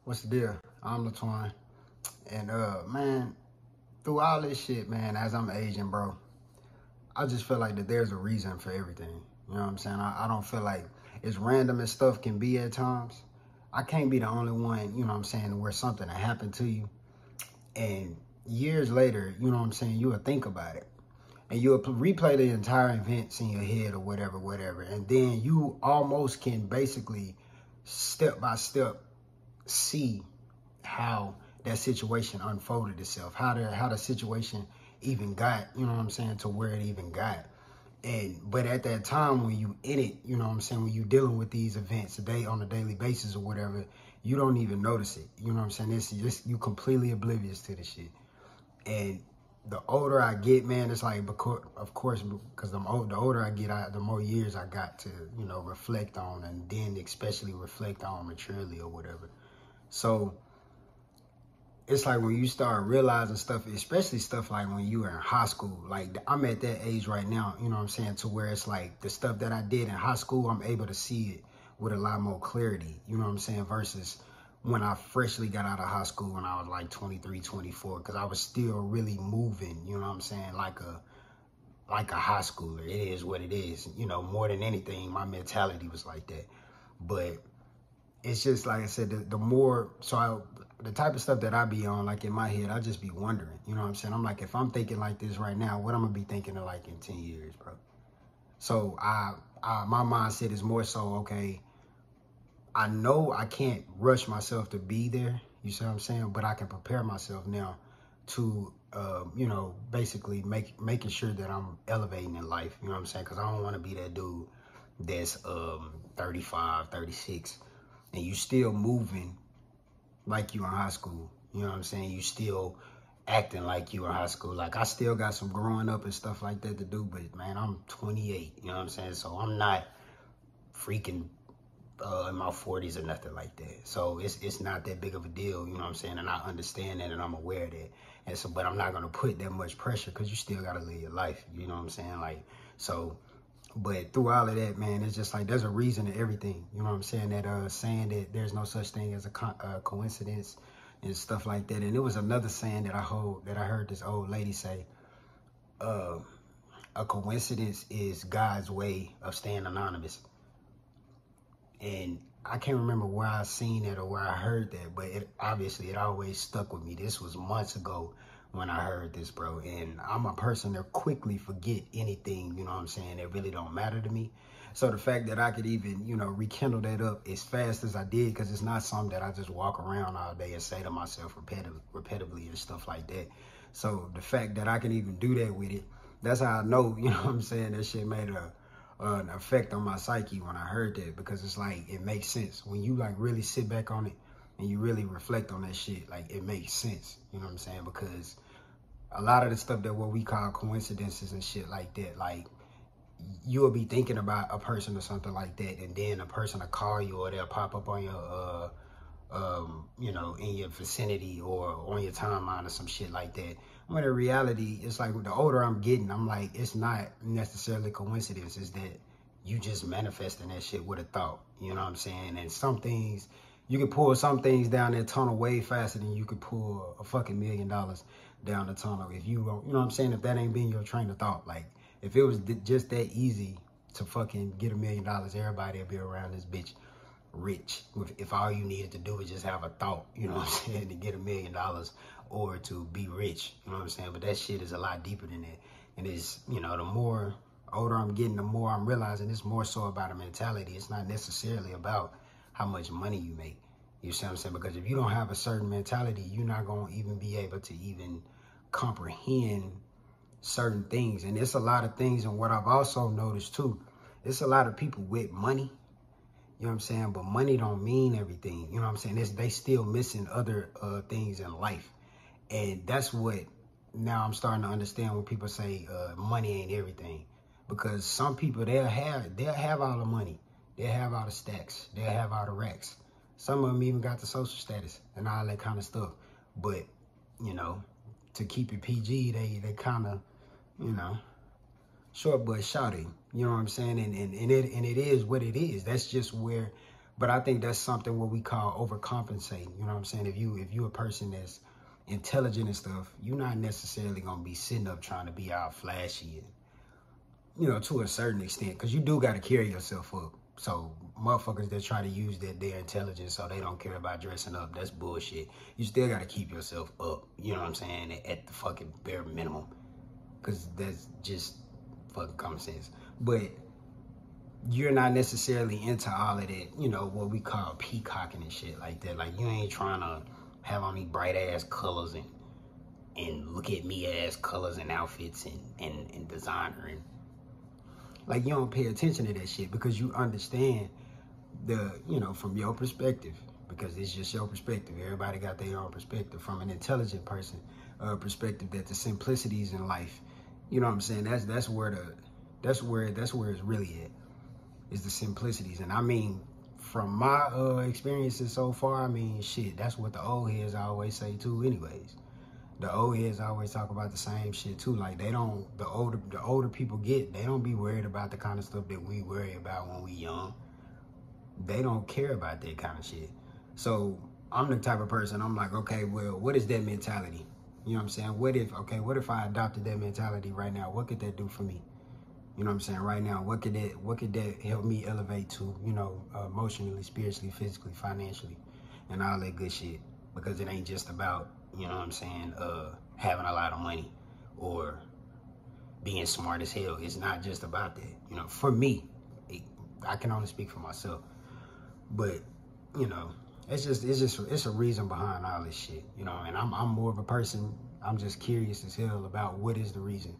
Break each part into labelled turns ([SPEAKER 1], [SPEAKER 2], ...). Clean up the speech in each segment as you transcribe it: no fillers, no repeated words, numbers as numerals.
[SPEAKER 1] What's the deal? I'm LATWAN. And man, through all this shit, man, as I'm aging, bro, I just feel like that there's a reason for everything. You know what I'm saying? I don't feel like as random as stuff can be at times. I can't be the only one, you know what I'm saying, where something happened to you. And years later, you know what I'm saying, you will think about it. And you'll replay the entire events in your head or whatever. And then you almost can basically step by step see how that situation unfolded itself, how the situation even got, you know what I'm saying, to where it even got. But at that time when you in it, you know what I'm saying, when you dealing with these events on a daily basis or whatever, you don't even notice it. You know what I'm saying? It's just, you completely oblivious to the shit. And the older I get, man, it's like, of course, because the older I get, the more years I got to, you know, reflect on, and then especially reflect on maturely or whatever. So it's like when you start realizing stuff, especially stuff like when you were in high school, like I'm at that age right now, you know what I'm saying, to where it's like the stuff that I did in high school, I'm able to see it with a lot more clarity, you know what I'm saying, versus when I freshly got out of high school when I was like 23, 24, because I was still really moving, you know what I'm saying, like a high schooler. It is what it is, you know, more than anything, my mentality was like that. But it's just, like I said, the type of stuff that I be on, like in my head, I just be wondering, you know what I'm saying? I'm like, if I'm thinking like this right now, what I'm gonna be thinking of like in 10 years, bro? So my mindset is more so, okay, I know I can't rush myself to be there, you see what I'm saying? But I can prepare myself now to, you know, basically making sure that I'm elevating in life, you know what I'm saying? Because I don't want to be that dude that's 35, 36, and you still moving like you in high school, you know what I'm saying? You still acting like you in high school. Like, I still got some growing up and stuff like that to do, but man, I'm 28, you know what I'm saying? So I'm not freaking in my 40s or nothing like that. So it's not that big of a deal, you know what I'm saying? And I understand that, and I'm aware of that. And so, but I'm not gonna put that much pressure, because you still gotta live your life, you know what I'm saying? Like, so, but through all of that, man, it's just like there's a reason to everything, you know what I'm saying? That saying that there's no such thing as a coincidence and stuff like that. And it was another saying that I heard this old lady say, a coincidence is God's way of staying anonymous. And I can't remember where I seen it or where I heard that, but obviously it always stuck with me. This was months ago when I heard this, bro. And I'm a person that quickly forget anything, you know what I'm saying, that really don't matter to me. So the fact that I could even, you know, rekindle that up as fast as I did, because it's not something that I just walk around all day and say to myself repetitively and stuff like that. So the fact that I can even do that with it, that's how I know, you know what I'm saying, that shit made an effect on my psyche when I heard that, because it's like, it makes sense. When you like really sit back on it and you really reflect on that shit, like it makes sense, you know what I'm saying? Because a lot of the stuff that what we call coincidences and shit like that, like you'll be thinking about a person or something like that, and then a person will call you, or they'll pop up on your you know, in your vicinity or on your timeline or some shit like that. When in reality, it's like the older I'm getting, I'm like, it's not necessarily coincidence. It's that you just manifesting that shit with a thought, you know what I'm saying? And some things, you can pull some things down that tunnel way faster than you could pull a fucking $1 million down the tunnel. If you don't, you know what I'm saying? If that ain't been your train of thought, like if it was just that easy to fucking get $1 million, everybody would be around this bitch rich, if all you needed to do is just have a thought, you know what I'm saying, to get $1 million or to be rich, you know what I'm saying? But that shit is a lot deeper than that. And it's, you know, the more older I'm getting, the more I'm realizing it's more so about a mentality. It's not necessarily about how much money you make, you see what I'm saying? Because if you don't have a certain mentality, you're not going to even be able to even comprehend certain things. And it's a lot of things. And what I've also noticed too, it's a lot of people with money, you know what I'm saying? But money don't mean everything. You know what I'm saying? They still missing other things in life. And that's what now I'm starting to understand when people say money ain't everything. Because some people, they'll have all the money. They'll have all the stacks. They'll have all the racks. Some of them even got the social status and all that kind of stuff. But, you know, to keep it PG, they kind of, you know, short but shouty, you know what I'm saying? And it is what it is. That's just where But I think that's something what we call overcompensating. You know what I'm saying? If you a person that's intelligent and stuff, you're not necessarily gonna be sitting up trying to be all flashy and, you know, to a certain extent, because you do got to carry yourself up. So motherfuckers that try to use their intelligence so they don't care about dressing up, that's bullshit. You still got to keep yourself up, you know what I'm saying, at the fucking bare minimum, because that's just fucking common sense. But you're not necessarily into all of that, you know, what we call peacocking and shit like that. Like, you ain't trying to have on these bright ass colors and look at me ass colors and outfits and designer, and like, you don't pay attention to that shit because you understand the, you know, from your perspective, because it's just your perspective. Everybody got their own perspective. From an intelligent person perspective, that the simplicities in life, you know what I'm saying, that's where it's really at, is the simplicities. And I mean, from my experiences so far, I mean, shit, that's what the old heads always say too anyways. The old heads always talk about the same shit too. Like, they don't, the older people get, they don't be worried about the kind of stuff that we worry about when we young. They don't care about that kind of shit. So I'm the type of person, I'm like, okay, well, what is that mentality? You know what I'm saying? What if I adopted that mentality right now? What could that do for me? You know what I'm saying? Right now, what could that help me elevate to, you know, emotionally, spiritually, physically, financially, and all that good shit? Because it ain't just about, you know what I'm saying, having a lot of money or being smart as hell. It's not just about that. You know, for me, I can only speak for myself. But, you know, it's a reason behind all this shit, you know. And I'm more of a person, I'm just curious as hell about what is the reason,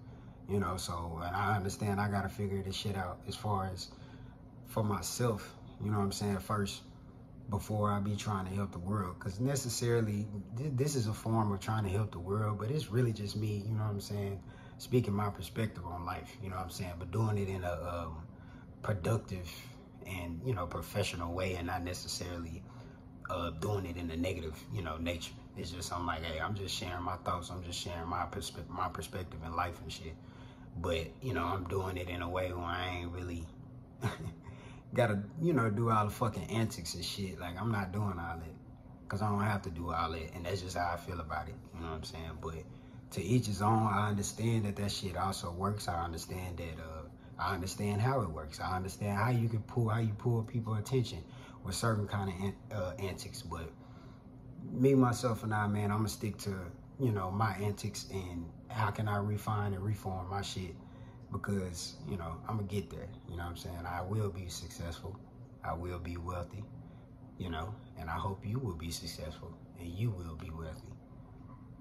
[SPEAKER 1] you know. So, and I understand I gotta figure this shit out as far as for myself, you know what I'm saying, first, before I be trying to help the world. Because necessarily, this is a form of trying to help the world, but it's really just me, you know what I'm saying, speaking my perspective on life, you know what I'm saying, but doing it in a productive and, you know, professional way, and not necessarily doing it in a negative, you know, nature. It's just, I'm like, hey, I'm just sharing my thoughts, I'm just sharing my perspective in life and shit. But, you know, I'm doing it in a way where I ain't really gotta, you know, do all the fucking antics and shit. Like, I'm not doing all that, because I don't have to do all that, and that's just how I feel about it, you know what I'm saying? But to each his own. I understand that shit also works. I understand that, I understand how it works. I understand how you pull people's attention with certain kind of antics. But me, myself, and I, man, I'm gonna stick to, you know, my antics and how can I refine and reform my shit, because, you know, I'm gonna get there, you know what I'm saying? I will be successful. I will be wealthy, you know, and I hope you will be successful and you will be wealthy.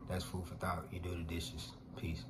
[SPEAKER 1] That's food for thought. You do the dishes. Peace.